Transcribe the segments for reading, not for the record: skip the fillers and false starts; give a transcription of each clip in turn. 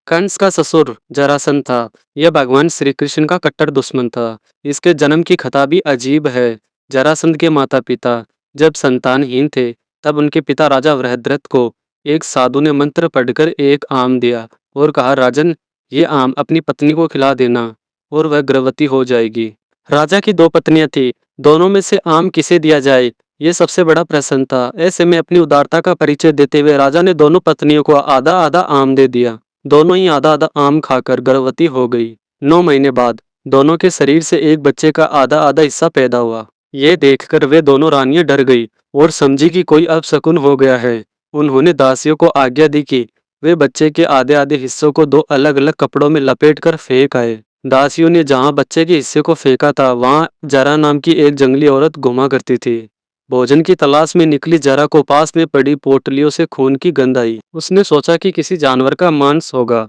कंस का ससुर जरासंध था। यह भगवान श्री कृष्ण का कट्टर दुश्मन था। इसके जन्म की कथा भी अजीब है। जरासंध के माता पिता जब संतानहीन थे, तब उनके पिता राजा बृहद्रथ को एक साधु ने मंत्र पढ़कर एक आम दिया और कहा, राजन, ये आम अपनी पत्नी को खिला देना और वह गर्भवती हो जाएगी। राजा की दो पत्नियां थी, दोनों में से आम किसे दिया जाए, ये सबसे बड़ा प्रश्न था। ऐसे में अपनी उदारता का परिचय देते हुए राजा ने दोनों पत्नियों को आधा आधा आम दे दिया। दोनों ही आधा आधा आम खाकर गर्भवती हो गई। 9 महीने बाद दोनों के शरीर से एक बच्चे का आधा आधा हिस्सा पैदा हुआ। ये देखकर वे दोनों रानियां डर गई और समझी कि कोई अपशकुन हो गया है। उन्होंने दासियों को आज्ञा दी कि वे बच्चे के आधे आधे हिस्सों को दो अलग अलग कपड़ों में लपेटकर फेंक आए। दासियों ने जहां बच्चे के हिस्से को फेंका था, वहां जरा नाम की एक जंगली औरत घुमा करती थी। भोजन की तलाश में निकली जरा को पास में पड़ी पोटलियों से खून की गंध आई। उसने सोचा कि किसी जानवर का मांस होगा।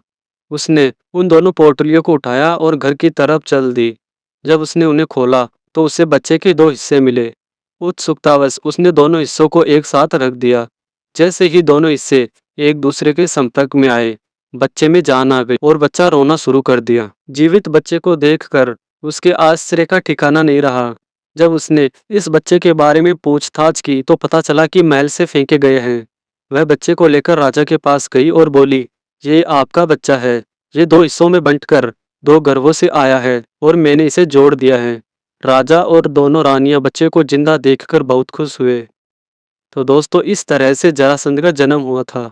उसने उन दोनों पोटलियों को उठाया और घर की तरफ चल दी। जब उसने उन्हें खोला तो उसे बच्चे के दो हिस्से मिले। उत्सुकतावश उसने दोनों हिस्सों को एक साथ रख दिया। जैसे ही दोनों हिस्से एक दूसरे के संपर्क में आए, बच्चे में जान आ गई और बच्चा रोना शुरू कर दिया। जीवित बच्चे को देखकर उसके आश्चर्य का ठिकाना नहीं रहा। जब उसने इस बच्चे के बारे में पूछताछ की तो पता चला कि महल से फेंके गए हैं। वह बच्चे को लेकर राजा के पास गई और बोली, ये आपका बच्चा है। ये दो हिस्सों में बंटकर दो गर्भों से आया है और मैंने इसे जोड़ दिया है। राजा और दोनों रानियां बच्चे को जिंदा देखकर बहुत खुश हुए। तो दोस्तों, इस तरह से जरासंध का जन्म हुआ था।